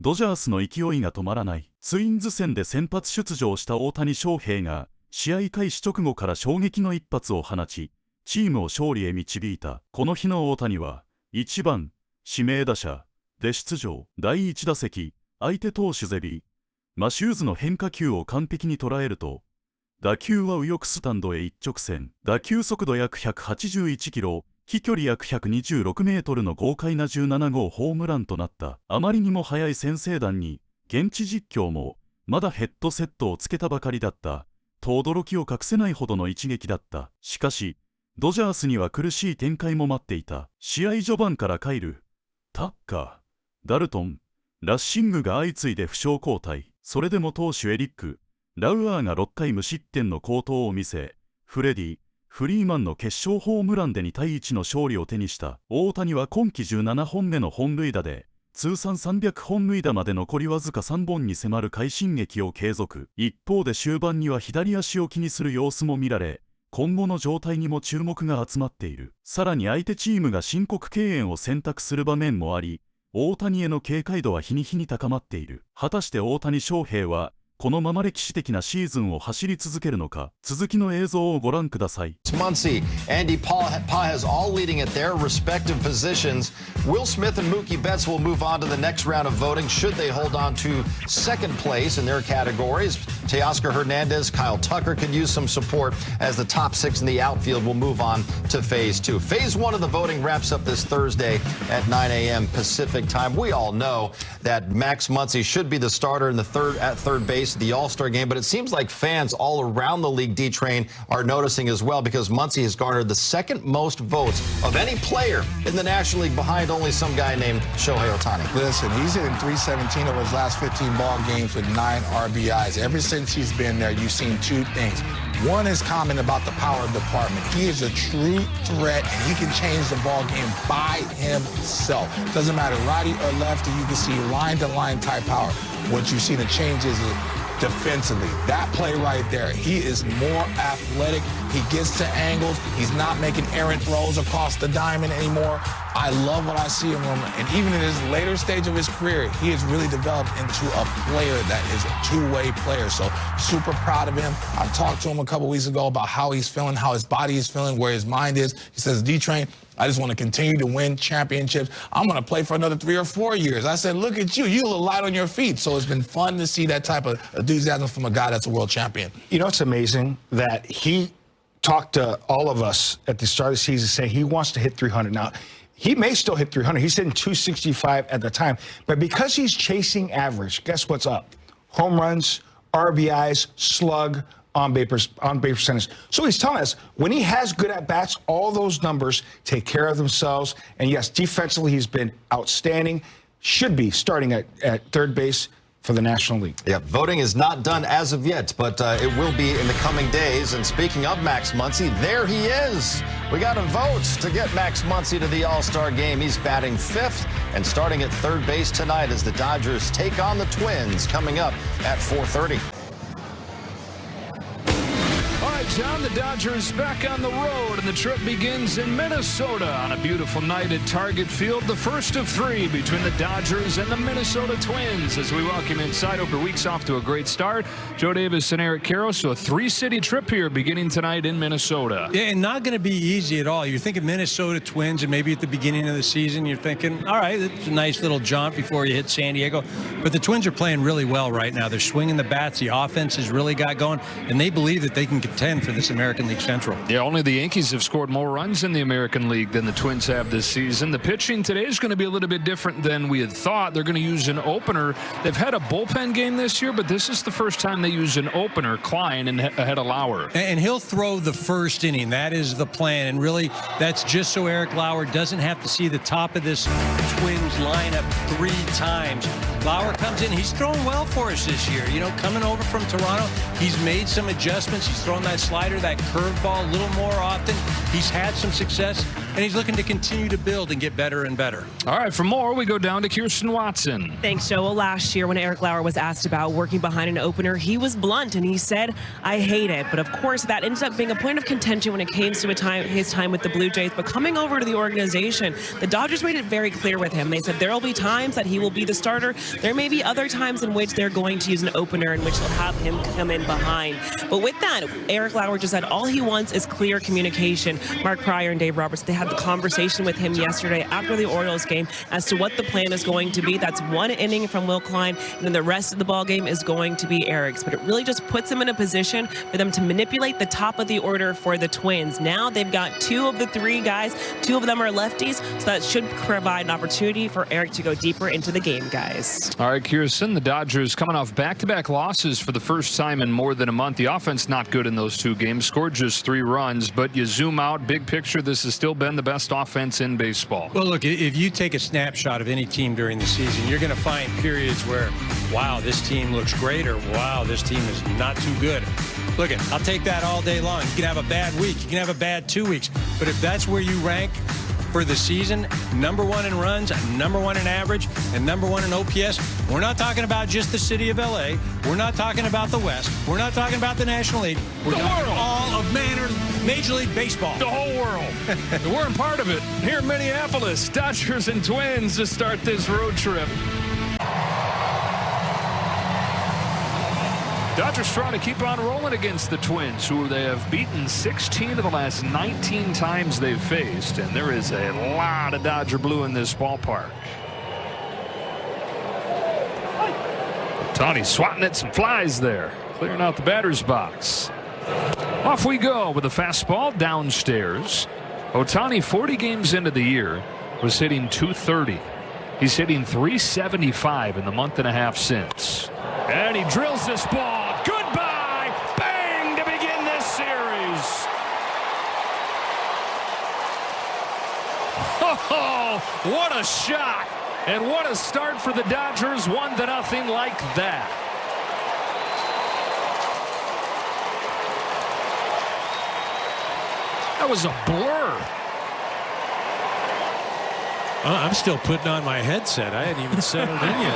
ドジャースの勢いが止まらない。ツインズ戦で先発出場した大谷翔平が試合開始直後から衝撃の一発を放ち、チームを勝利へ導いた。この日の大谷は1番指名打者で出場。第1打席、相手投手ゼリー・マシューズの変化球を完璧に捉えると、打球は右翼スタンドへ一直線。打球速度約181キロ、飛距離約126メートルの豪快な17号ホームランとなった。あまりにも速い先制弾に、現地実況も、まだヘッドセットをつけたばかりだった、と驚きを隠せないほどの一撃だった。しかし、ドジャースには苦しい展開も待っていた。試合序盤からカイル、タッカー、ダルトン、ラッシングが相次いで負傷交代。それでも投手エリック・ラウアーが6回無失点の好投を見せ、フレディ・フリーマンの決勝ホームランで2対1の勝利を手にした。大谷は今季17本目の本塁打で、通算300本塁打まで残りわずか3本に迫る快進撃を継続。一方で終盤には左足を気にする様子も見られ、今後の状態にも注目が集まっている。さらに相手チームが申告敬遠を選択する場面もあり、大谷への警戒度は日に日に高まっている。果たして大谷翔平はこのまま歴史的なシーズンを走り続けるのか。続きの映像をご覧ください。Muncy, Andy Pages all leading at their respective positions. Will Smith and Mookie Betts will move on to the next round of voting should they hold on to second place in their categories. Teoscar Hernandez, Kyle Tucker could use some support as the top 6 in the outfield will move on to Phase 2. Phase 1 of the voting wraps up this Thursday at 9 a.m. Pacific time. We all know that Max Muncy should be the starter in the third base of the All-Star game, but it seems like fans all around the league, D-Train, are noticing as well because Muncy has garnered the second most votes of any player in the National League behind only some guy named Shohei Ohtani. Listen, he's hitting .317 over his last 15 ball games with 9 RBIs. Ever since he's been there, you've seen two things. One is common about the power department. He is a true threat, and he can change the ball game by himself. Doesn't matter righty or lefty, you can see line-to-line type power. What you've seen the changes is defensively. That play right there, he is more athletic. He gets to angles. He's not making errant throws across the diamond anymore. I love what I see in him. And even in his later stage of his career, he has really developed into a player that is a two-way player. So super proud of him. I talked to him a couple weeks ago about how he's feeling, how his body is feeling, where his mind is. He says, D-Train, I just want to continue to win championships. I'm going to play for another 3 or 4 years. I said, look at you. You look light on your feet. So it's been fun to see that type of enthusiasm from a guy that's a world champion. You know, it's amazing that he talked to all of us at the start of the season saying he wants to hit 300. Now, he may still hit 300. He's hitting 265 at the time. But because he's chasing average, guess what's up? Home runs, RBIs, slug, on-base percentage. So he's telling us when he has good at-bats, all those numbers take care of themselves. And yes, defensively, he's been outstanding. Should be starting at third base for the National League. Yeah, voting is not done as of yet, but it will be in the coming days. And speaking of Max Muncy, there he is. We got a vote to get Max Muncy to the All-Star game. He's batting 5th and starting at third base tonight as the Dodgers take on the Twins coming up at 4:30. John, the Dodgers back on the road, and the trip begins in Minnesota on a beautiful night at Target Field, the first of 3 between the Dodgers and the Minnesota Twins. As we welcome inside, over weeks off to a great start. Joe Davis and Eric Carroll, so a 3-city trip here beginning tonight in Minnesota. Yeah, and not going to be easy at all. You're thinking Minnesota Twins, and maybe at the beginning of the season, you're thinking, all right, it's a nice little jaunt before you hit San Diego. But the Twins are playing really well right now. They're swinging the bats. The offense has really got going, and they believe that they can contend for this American League Central. Yeah, only the Yankees have scored more runs in the American League than the Twins have this season. The pitching today is going to be a little bit different than we had thought. They're going to use an opener. They've had a bullpen game this year, but this is the first time they use an opener, Klein, ahead of Lauer. And he'll throw the first inning. That is the plan. And really, that's just so Eric Lauer doesn't have to see the top of this Twins lineup 3 times. Lauer comes in. He's thrown well for us this year. You know, coming over from Toronto, he's made some adjustments. He's thrown that slider, that curveball a little more often. He's had some success. and he's looking to continue to build and get better and better. All right, for more, we go down to Kirsten Watson. Thanks, Joe. Well, last year when Eric Lauer was asked about working behind an opener, he was blunt and he said, "I hate it." But of course, that ended up being a point of contention when it came to his time with the Blue Jays. But coming over to the organization, the Dodgers made it very clear with him. They said there will be times that he will be the starter. There may be other times in which they're going to use an opener in which they'll have him come in behind. But with that, Eric Lauer just said all he wants is clear communication. Mark Pryor and Dave Roberts, they had the conversation with him yesterday after the Orioles game as to what the plan is going to be. That's one inning from Will Klein, and then the rest of the ball game is going to be Eric's. But it really just puts him in a position for them to manipulate the top of the order for the Twins. Now they've got 2 of the 3 guys. 2 of them are lefties, so that should provide an opportunity for Eric to go deeper into the game, guys. All right, Kirsten, the Dodgers coming off back-to-back losses for the first time in more than a month. The offense not good in those 2 games, scored just 3 runs, but you zoom out, big picture, this has still been the best offense in baseball. Well, look, if you take a snapshot of any team during the season, you're going to find periods where, wow, this team looks great, or wow, this team is not too good. Look, I'll take that all day long. You can have a bad week, you can have a bad 2 weeks, but if that's where you rank for the season, #1 in runs, #1 in average, and #1 in OPS, we're not talking about just the city of LA. We're not talking about the West. We're not talking about the National League. We're talking all of Major League Baseball. The whole world. We're a part of it. Here in Minneapolis, Dodgers and Twins to start this road trip. Dodgers trying to keep on rolling against the Twins, who they have beaten 16 of the last 19 times they've faced, and there is a lot of Dodger blue in this ballpark. Tony swatting at some flies there, clearing out the batter's box. Off we go with a fastball downstairs. Ohtani, 40 games into the year, was hitting .230. He's hitting .375 in the month and a half since. And he drills this ball. Goodbye! Bang! To begin this series. Oh, what a shot! And what a start for the Dodgers. 1-0 like that. That was a blur. I'm still putting on my headset. I hadn't even settled in yet.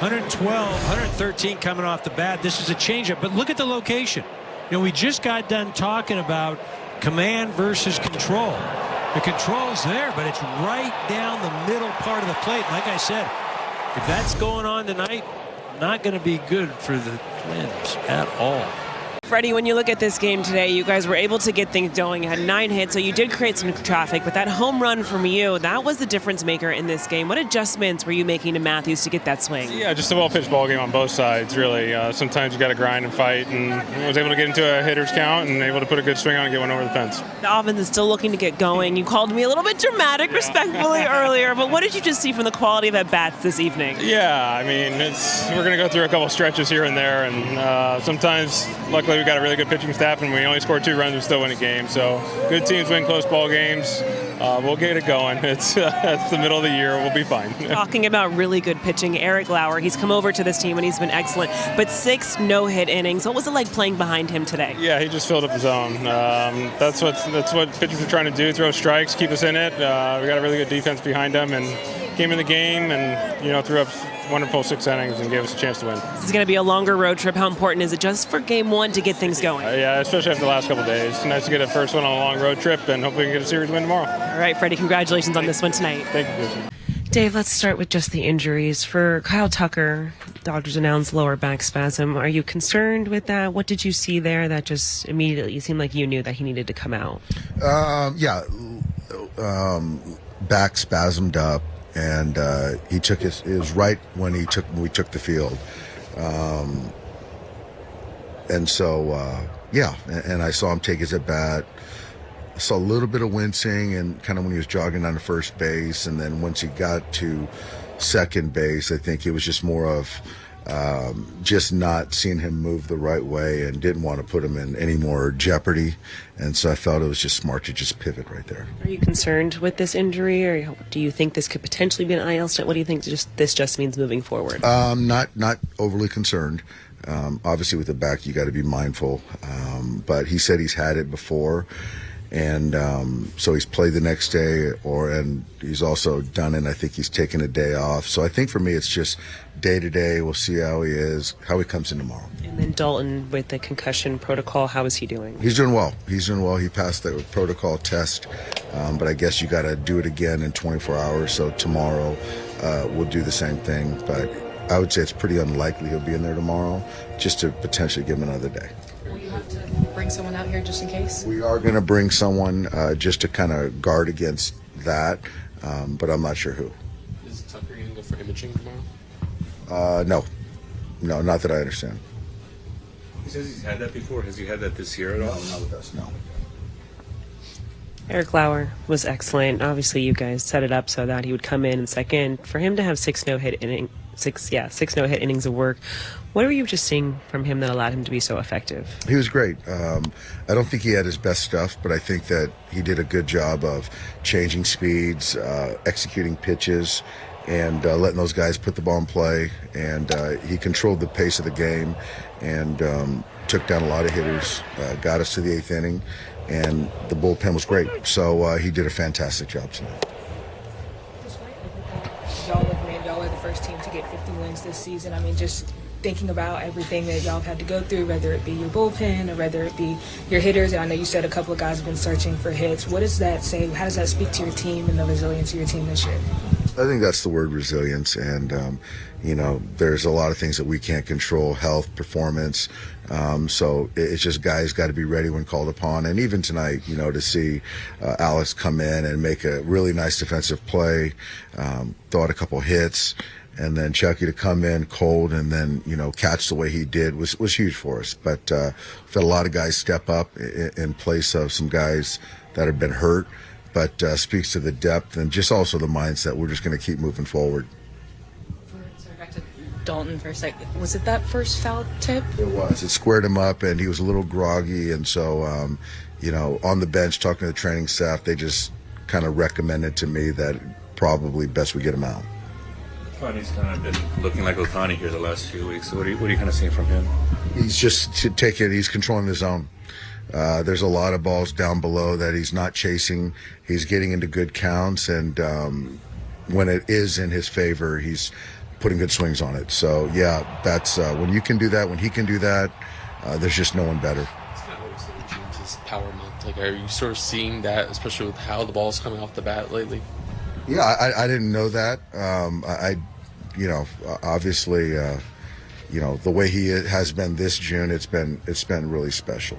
112, 113 coming off the bat. This is a changeup, but look at the location. You know, we just got done talking about command versus control. The control's there, but it's right down the middle part of the plate. Like I said, if that's going on tonight, not going to be good for the Twins at all. Freddie, when you look at this game today, you guys were able to get things going. You had 9 hits, so you did create some traffic, but that home run from you, that was the difference maker in this game. What adjustments were you making to Matthews to get that swing? Yeah, just a well-pitched ball game on both sides, really. Sometimes you got to grind and fight, and I was able to get into a hitter's count and able to put a good swing on and get one over the fence. The offense is still looking to get going. You called me a little bit dramatic, respectfully, earlier, but what did you just see from the quality of at bats this evening? Yeah, I mean, we're going to go through a couple stretches here and there, and sometimes, luckily, we got a really good pitching staff, and we only scored 2 runs and still win a game. So good teams win close ball games. We'll get it going. It's the middle of the year. We'll be fine. Talking about really good pitching, Eric Lauer, he's come over to this team and he's been excellent, but 6 no-hit innings. What was it like playing behind him today? Yeah, he just filled up the zone. That's what pitchers are trying to do, throw strikes, keep us in it. We got a really good defense behind him, and came in the game and, threw up wonderful 6 innings and gave us a chance to win. This is going to be a longer road trip. How important is it just for game 1 to get things going? Yeah, especially after the last couple of days. It's nice to get a first one on a long road trip, and hopefully we can get a series win tomorrow. All right, Freddie, congratulations on this one tonight. Thank you, Christian. Dave, let's start with just the injuries. For Kyle Tucker, Dodgers announced lower back spasm. Are you concerned with that? What did you see there that just immediately seemed like you knew that he needed to come out? Back spasmed up. And he took it was right when we took the field, and so and I saw him take his at bat. I saw a little bit of wincing and kind of when he was jogging on the first base, and then once he got to second base, I think it was just more of just not seeing him move the right way and didn't want to put him in any more jeopardy. And so I felt it was just smart to just pivot right there. Are you concerned with this injury, or do you think this could potentially be an IL stint? What do you think this just means moving forward? Not overly concerned. Obviously with the back, you got to be mindful. But he said he's had it before. And so he's played the next day, and he's also done it. I think he's taken a day off. So I think for me, it's just day to day. We'll see how he is, how he comes in tomorrow. And then Dalton with the concussion protocol, how is he doing? He's doing well. He's doing well. He passed the protocol test, but I guess you got to do it again in 24 hours. So tomorrow we'll do the same thing. But I would say it's pretty unlikely he'll be in there tomorrow, just to potentially give him another day. Will you have to bring someone out here just in case? We are going to bring someone just to kind of guard against that, but I'm not sure who. Is Tucker going to go for imaging tomorrow? No, not that I understand. He says he's had that before. Has he had that this year at all? No, not with us, no. Eric Lauer was excellent. Obviously, you guys set it up so that he would come in second. For him to have six no-hit innings of work, what were you just seeing from him that allowed him to be so effective? He was great. I don't think he had his best stuff, but I think that he did a good job of changing speeds, executing pitches, and letting those guys put the ball in play. And he controlled the pace of the game and took down a lot of hitters, got us to the 8th inning, and the bullpen was great. So he did a fantastic job tonight. Y'all are the first team to get 50 wins this season. I mean, just thinking about everything that y'all have had to go through, whether it be your bullpen or whether it be your hitters. And I know you said a couple of guys have been searching for hits. What does that say? How does that speak to your team and the resilience of your team this year? I think that's the word, resilience. And, there's a lot of things that we can't control, health, performance. So it's just guys got to be ready when called upon. And even tonight, to see Alex come in and make a really nice defensive play, throw out a couple hits, and then Chucky to come in cold and then, catch the way he did was huge for us. But we've had a lot of guys step up in place of some guys that have been hurt, but speaks to the depth and just also the mindset. We're just going to keep moving forward. Sorry, back to Dalton for a second. Was it that first foul tip? It was. It squared him up, and he was a little groggy. And so, on the bench talking to the training staff, they just kind of recommended to me that probably best we get him out. Otani's kind of been looking like Otani here the last few weeks. So what are you kind of seeing from him? He's just he's controlling the zone. There's a lot of balls down below that he's not chasing. He's getting into good counts, and when it is in his favor, he's putting good swings on it. So, yeah, that's when you can do that, when he can do that, there's just no one better. It's kind of always James's power month. Like, are you sort of seeing that, especially with how the ball's coming off the bat lately? Yeah, I didn't know that. Obviously, the way he has been this June, it's been really special.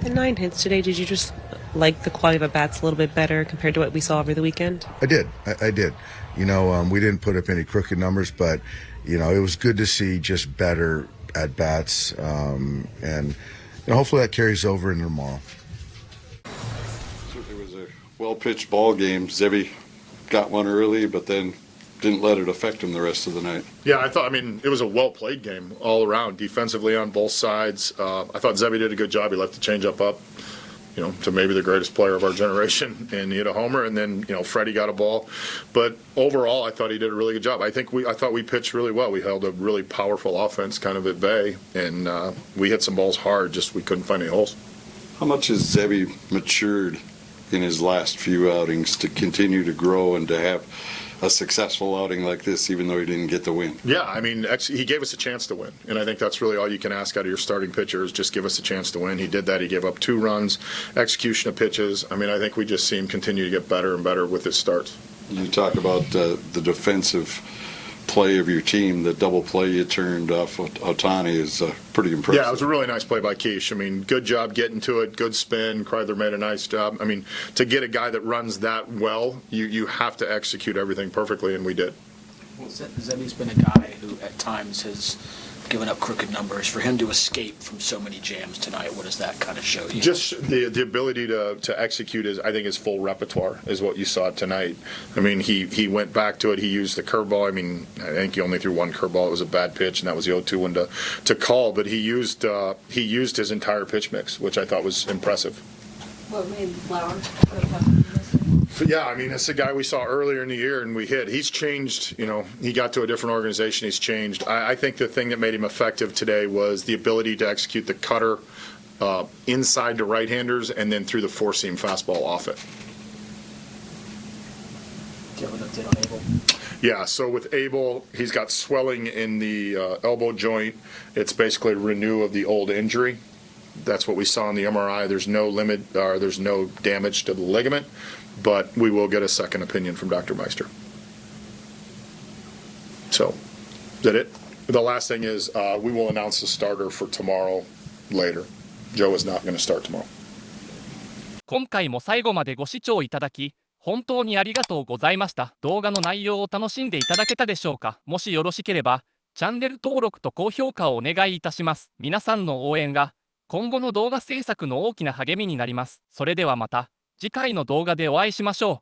The 9 hits today, did you just like the quality of the bats a little bit better compared to what we saw over the weekend? I did. I did. We didn't put up any crooked numbers, but, it was good to see just better at bats. And hopefully that carries over into tomorrow. It was a well-pitched ball game. Zebby got one early, but then didn't let it affect him the rest of the night. Yeah, it was a well-played game all around, defensively on both sides. I thought Zebby did a good job. He left the changeup up, to maybe the greatest player of our generation, and he hit a homer, and then, Freddie got a ball. But overall, I thought he did a really good job. I thought we pitched really well. We held a really powerful offense kind of at bay, and we hit some balls hard, just we couldn't find any holes. How much has Zebby matured in his last few outings to continue to grow and to have a successful outing like this, even though he didn't get the win? Yeah, he gave us a chance to win, and I think that's really all you can ask out of your starting pitcher is just give us a chance to win. He did that. He gave up 2 runs, execution of pitches. I think we just see him continue to get better and better with his starts. You talk about the defensive play of your team. The double play you turned off Otani is pretty impressive. Yeah, it was a really nice play by Keish. Good job getting to it, good spin. Kreidler made a nice job. To get a guy that runs that well, you have to execute everything perfectly, and we did. Well, Zebby's been a guy who at times has given up crooked numbers. For him to escape from so many jams tonight, what does that kind of show you? Just the ability to execute his full repertoire is what you saw tonight. He went back to it. He used the curveball. I think he only threw one curveball. It was a bad pitch, and that was the 0-2 one to call. But he used his entire pitch mix, which I thought was impressive. What made Lauer? Yeah, it's a guy we saw earlier in the year and we hit. He's changed, he got to a different organization. He's changed. I think the thing that made him effective today was the ability to execute the cutter inside to right-handers and then threw the four-seam fastball off it. Do you have an update on Abel? Yeah, so with Abel, he's got swelling in the elbow joint. It's basically a renew of the old injury. That's what we saw in the MRI. There's no there's no damage to the ligament, but we will get a second opinion from Dr. Meister. So, is that it? The last thing is we will announce the starter for tomorrow later. Joe is not going to start tomorrow. 今回も最後までご視聴いただき本当にありがとうございました。動画の内容を楽しんでいただけたでしょうか。もしよろしければチャンネル登録と高評価をお願いいたします。皆さんの応援が今後の動画制作の大きな励みになります。それではまた次回の動画でお会いしましょう。